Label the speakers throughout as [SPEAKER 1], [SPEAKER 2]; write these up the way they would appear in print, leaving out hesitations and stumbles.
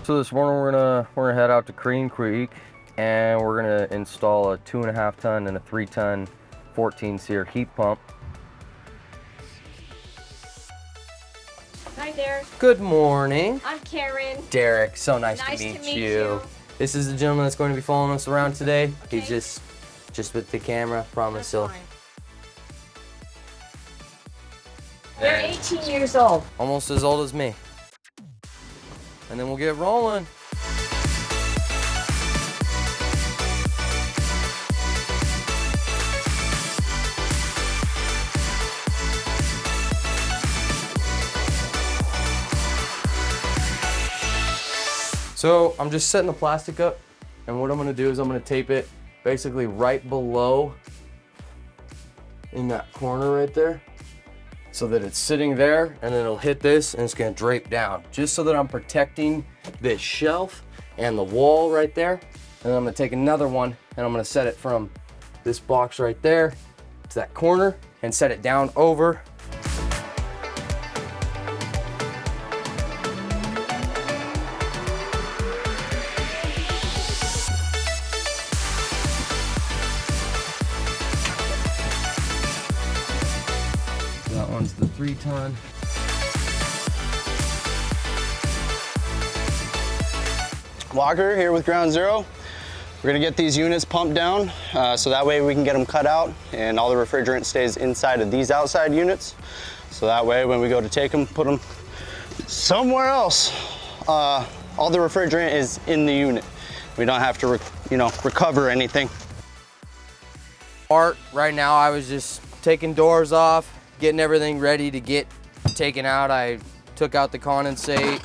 [SPEAKER 1] So this morning we're gonna head out to Queen Creek and we're gonna install a 2.5 ton and a 3 ton 14 SEER heat pump.
[SPEAKER 2] Hi there.
[SPEAKER 1] Good morning.
[SPEAKER 2] I'm Karen.
[SPEAKER 1] Derek, so nice to meet you. This is the gentleman that's going to be following us around today. Okay. He's just with the camera, promise he'll.
[SPEAKER 2] They're 18 years old.
[SPEAKER 1] Almost as old as me. And then we'll get rolling. So I'm just setting the plastic up, and what I'm gonna do is I'm gonna tape it basically right below in that corner right there, so that it's sitting there and then it'll hit this and it's gonna drape down, just so that I'm protecting this shelf and the wall right there. And then I'm gonna take another one and I'm gonna set it from this box right there to that corner and set it down over. That one's the 3 ton.
[SPEAKER 3] Walker here with Ground Zero. We're gonna get these units pumped down so that way we can get them cut out and all the refrigerant stays inside of these outside units. So that way when we go to take them, put them somewhere else, all the refrigerant is in the unit. We don't have to, recover anything.
[SPEAKER 1] Right now I was just taking doors off, getting everything ready to get taken out. I took out the condensate,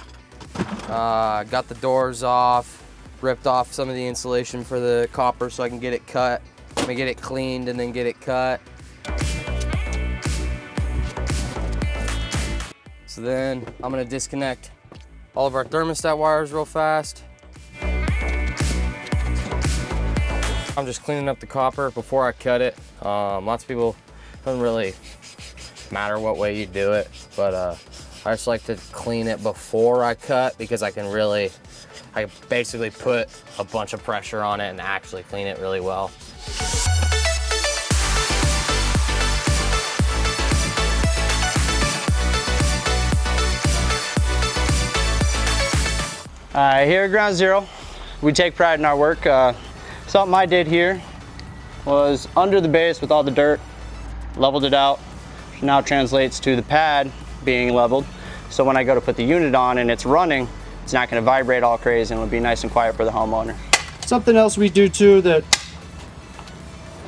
[SPEAKER 1] got the doors off, ripped off some of the insulation for the copper so I can get it cut. I'm gonna get it cleaned and then get it cut. So then I'm gonna disconnect all of our thermostat wires real fast. I'm just cleaning up the copper before I cut it. Lots of people, doesn't really matter what way you do it, but I just like to clean it before I cut because I basically put a bunch of pressure on it and actually clean it really well.
[SPEAKER 3] Here at Ground Zero, we take pride in our work. Something I did here was under the base with all the dirt, leveled it out, which now translates to the pad being leveled. So when I go to put the unit on and it's running, it's not going to vibrate all crazy and it'll be nice and quiet for the homeowner.
[SPEAKER 4] Something else we do too that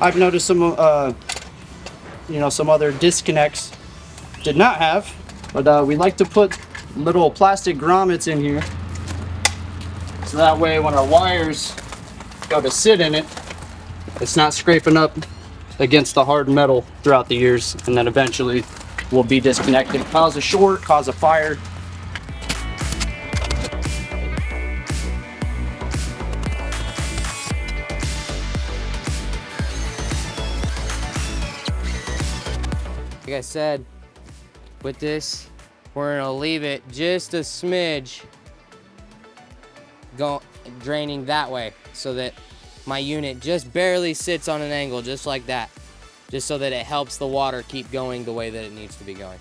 [SPEAKER 4] I've noticed some other disconnects did not have, but we like to put little plastic grommets in here. So that way when our wires go to sit in it, it's not scraping up against the hard metal throughout the years, and then eventually will be disconnected, cause a short, cause a fire.
[SPEAKER 1] Like I said, with this, we're gonna leave it just a smidge draining that way so that my unit just barely sits on an angle just like that, just so that it helps the water keep going the way that it needs to be going.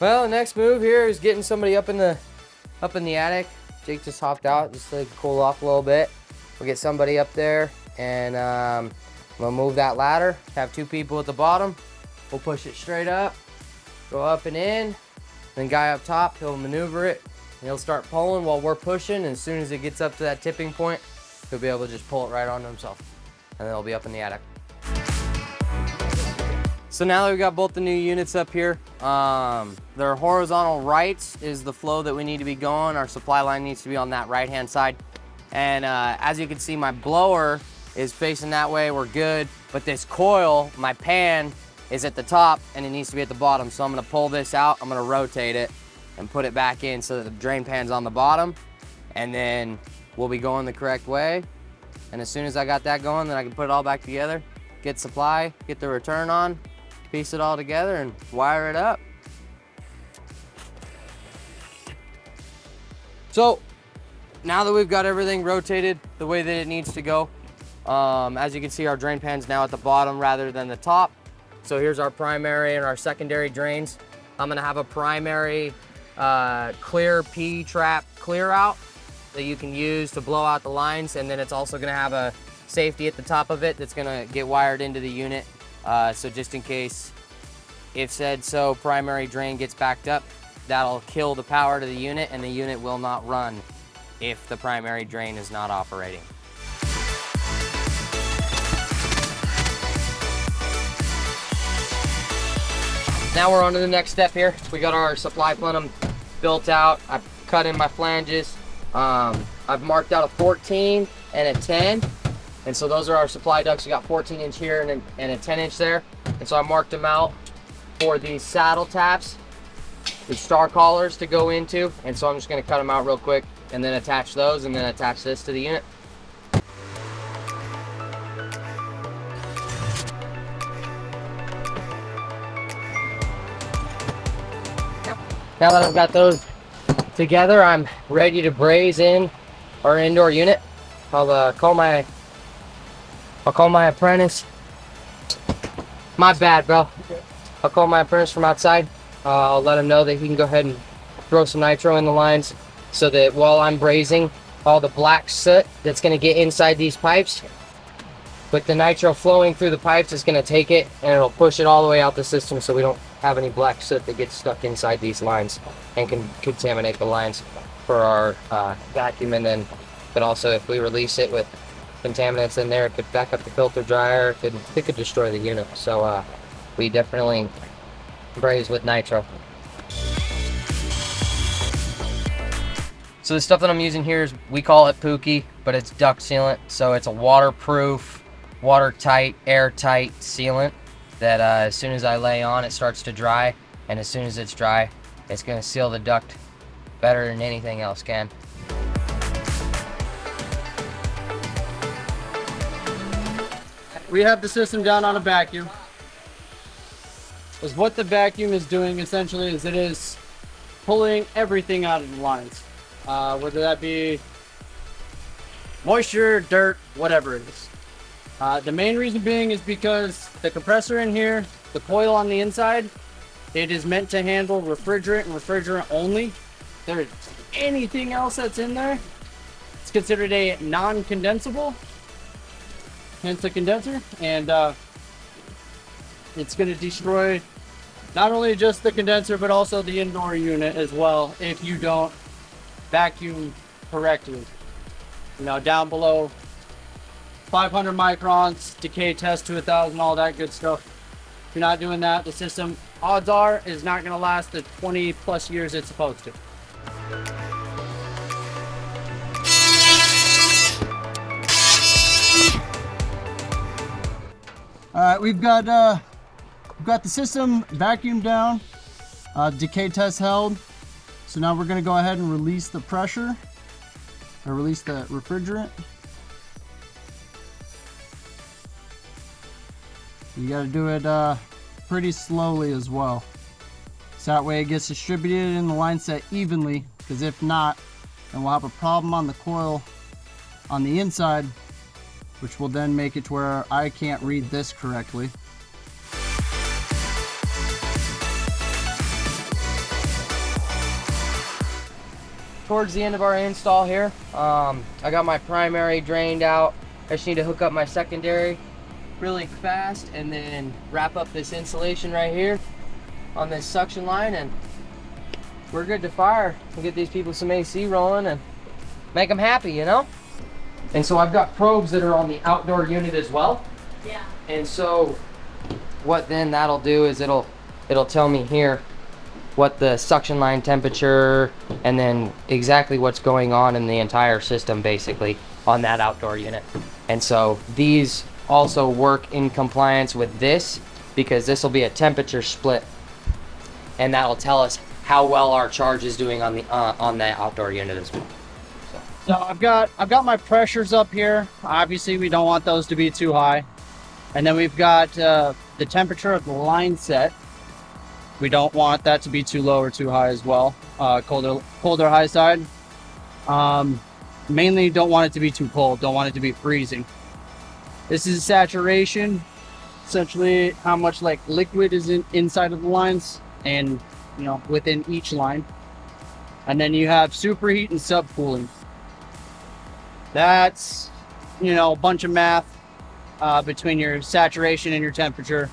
[SPEAKER 1] Well, the next move here is getting somebody up in the attic. Jake just hopped out just to cool off a little bit. We'll get somebody up there and I'm gonna move that ladder, have 2 people at the bottom. We'll push it straight up, go up and in, then guy up top, he'll maneuver it, and he'll start pulling while we're pushing, and as soon as it gets up to that tipping point, he'll be able to just pull it right onto himself, and then he'll be up in the attic. So now that we've got both the new units up here, their horizontal right is the flow that we need to be going. Our supply line needs to be on that right-hand side. And as you can see, my blower is facing that way, we're good. But this coil, my pan, is at the top and it needs to be at the bottom. So I'm gonna pull this out, I'm gonna rotate it and put it back in so that the drain pan's on the bottom. And then we'll be going the correct way. And as soon as I got that going, then I can put it all back together, get supply, get the return on, piece it all together and wire it up. So now that we've got everything rotated the way that it needs to go, as you can see, our drain pan's now at the bottom rather than the top. So here's our primary and our secondary drains. I'm gonna have a primary clear P-trap clear out that you can use to blow out the lines, and then it's also gonna have a safety at the top of it that's gonna get wired into the unit. So just in case, if said so, primary drain gets backed up, that'll kill the power to the unit, and the unit will not run if the primary drain is not operating. Now we're on to the next step here. We got our supply plenum built out. I've cut in my flanges. I've marked out a 14 and a 10. And so those are our supply ducts. We got 14 inch here and a 10 inch there. And so I marked them out for these saddle taps, the star collars to go into. And so I'm just gonna cut them out real quick and then attach those and then attach this to the unit. Now that I've got those together, I'm ready to braze in our indoor unit. I'll call my apprentice. My bad, bro. I'll call my apprentice from outside. I'll let him know that he can go ahead and throw some nitro in the lines so that while I'm brazing, all the black soot that's gonna get inside these pipes, with the nitro flowing through the pipes, it's gonna take it and it'll push it all the way out the system so we don't have any black soot that gets stuck inside these lines and can contaminate the lines for our vacuum. And then, but also if we release it with contaminants in there, it could back up the filter dryer, it could destroy the unit. So we definitely braze with nitro. So the stuff that I'm using here is, we call it Pookie, but it's duct sealant. So it's a waterproof, watertight, airtight sealant that as soon as I lay on, it starts to dry. And as soon as it's dry, it's gonna seal the duct better than anything else can.
[SPEAKER 4] We have the system down on a vacuum. Because what the vacuum is doing essentially is it is pulling everything out of the lines. Whether that be moisture, dirt, whatever it is. The main reason being is because the compressor in here, the coil on the inside, it is meant to handle refrigerant and refrigerant only. If there's anything else that's in there, it's considered a non-condensable, hence the condenser, and it's going to destroy not only just the condenser but also the indoor unit as well if you don't vacuum correctly. You know, down below 500 microns, decay test to 1,000, all that good stuff. If you're not doing that, the system, odds are, is not going to last the 20 plus years it's supposed to. All right, we've got the system vacuumed down, decay test held. So now we're going to go ahead and release the pressure, or release the refrigerant. You got to do it pretty slowly as well, so that way it gets distributed in the line set evenly, because if not, then we'll have a problem on the coil on the inside, which will then make it to where I can't read this correctly.
[SPEAKER 1] Towards the end of our install here, I got my primary drained out. I just need to hook up my secondary really fast and then wrap up this insulation right here on this suction line, and we're good to fire and get these people some AC rolling and make them happy, you know? And so I've got probes that are on the outdoor unit as well.
[SPEAKER 2] Yeah.
[SPEAKER 1] And so what then that'll do is it'll tell me here what the suction line temperature and then exactly what's going on in the entire system basically on that outdoor unit. And so these also work in compliance with this, because this will be a temperature split, and that'll tell us how well our charge is doing on the outdoor unit as well.
[SPEAKER 4] So I've got my pressures up here. Obviously we don't want those to be too high. And then we've got the temperature of the line set. We don't want that to be too low or too high as well. Colder high side. Mainly don't want it to be too cold. Don't want it to be freezing. This is saturation. Essentially how much like liquid is inside of the lines and within each line. And then you have superheat and subcooling. That's a bunch of math between your saturation and your temperature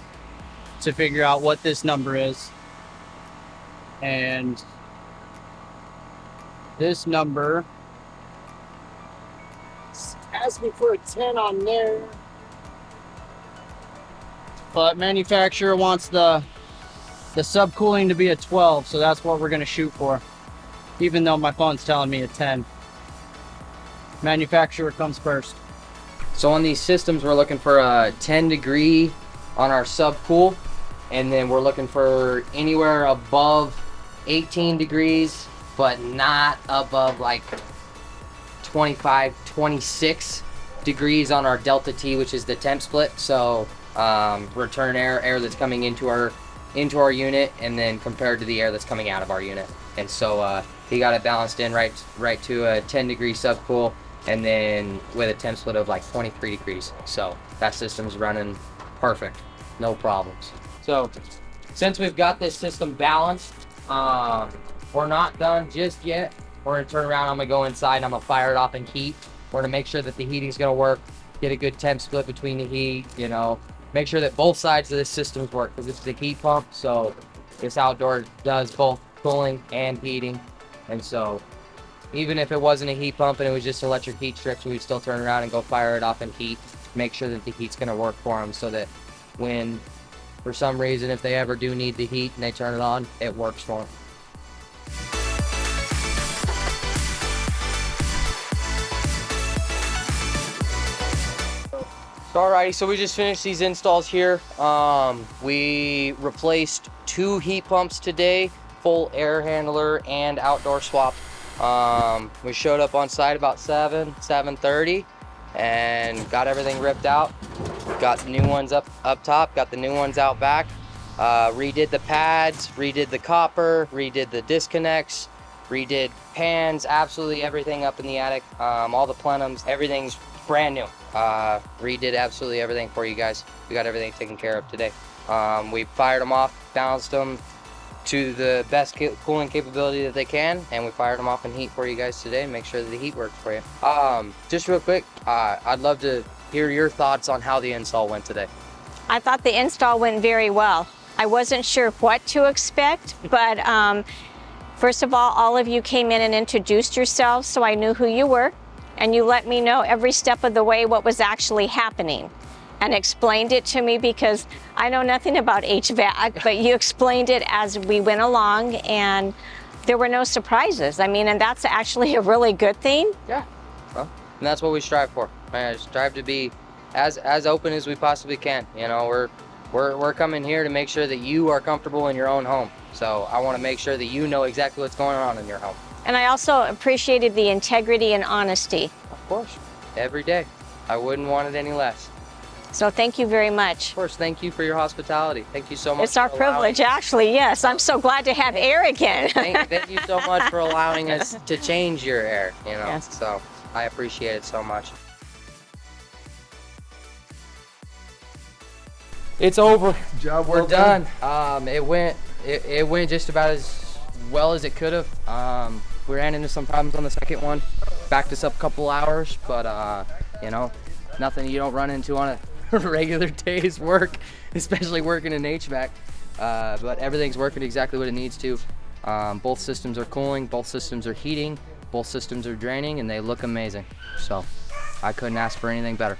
[SPEAKER 4] to figure out what this number is. And this number asks me for a 10 on there. But manufacturer wants the subcooling to be a 12, so that's what we're gonna shoot for. Even though my phone's telling me a 10. Manufacturer comes first.
[SPEAKER 1] So on these systems, we're looking for a 10 degree on our subcool, and then we're looking for anywhere above 18 degrees, but not above like 25, 26 degrees on our delta T, which is the temp split. So return air that's coming into our unit, and then compared to the air that's coming out of our unit. And so he got it balanced in right to a 10 degree subcool, and then with a temp split of like 23 degrees. So that system's running perfect, no problems. So since we've got this system balanced, we're not done just yet. We're gonna turn around, I'm gonna go inside and I'm gonna fire it off and heat. We're gonna make sure that the heating's gonna work, get a good temp split between the heat, make sure that both sides of this system work, because this is a heat pump, so this outdoor does both cooling and heating. And so even if it wasn't a heat pump and it was just electric heat strips, we'd still turn around and go fire it off and heat, make sure that the heat's gonna work for them, so that when, for some reason, if they ever do need the heat and they turn it on, it works for them. Alrighty, so we just finished these installs here. We replaced 2 heat pumps today, full air handler and outdoor swap. We showed up on site about 7:30 and got everything ripped out. Got the new ones up top, got the new ones out back. Redid the pads, redid the copper, redid the disconnects, redid pans, absolutely everything up in the attic. All the plenums, everything's brand new. Redid absolutely everything for you guys. We got everything taken care of today. We fired them off, balanced them to the best cooling capability that they can, and we fired them off in heat for you guys today and make sure that the heat works for you. Just real quick, I'd love to hear your thoughts on how the install went today.
[SPEAKER 2] I thought the install went very well. I wasn't sure what to expect, but first of all of you came in and introduced yourselves, so I knew who you were. And you let me know every step of the way what was actually happening and explained it to me, because I know nothing about HVAC, but you explained it as we went along and there were no surprises. I mean, and that's actually a really good thing.
[SPEAKER 1] Yeah, well, and that's what we strive for. I strive to be as open as we possibly can. We're coming here to make sure that you are comfortable in your own home. So I want to make sure that you know exactly what's going on in your home.
[SPEAKER 2] And I also appreciated the integrity and honesty.
[SPEAKER 1] Of course, every day. I wouldn't want it any less.
[SPEAKER 2] So thank you very much.
[SPEAKER 1] Of course, thank you for your hospitality. Thank you so much.
[SPEAKER 2] It's our privilege, actually, yes. I'm so glad to have air again.
[SPEAKER 1] Thank you so much for allowing us to change your air,
[SPEAKER 2] Yes.
[SPEAKER 1] So I appreciate it so much. It's over.
[SPEAKER 5] Job
[SPEAKER 1] We're
[SPEAKER 5] well
[SPEAKER 1] done. It went just about as well as it could have. We ran into some problems on the second one, backed us up a couple hours, but nothing you don't run into on a regular day's work, especially working in HVAC. But everything's working exactly what it needs to. Both systems are cooling, both systems are heating, both systems are draining, and they look amazing. So I couldn't ask for anything better.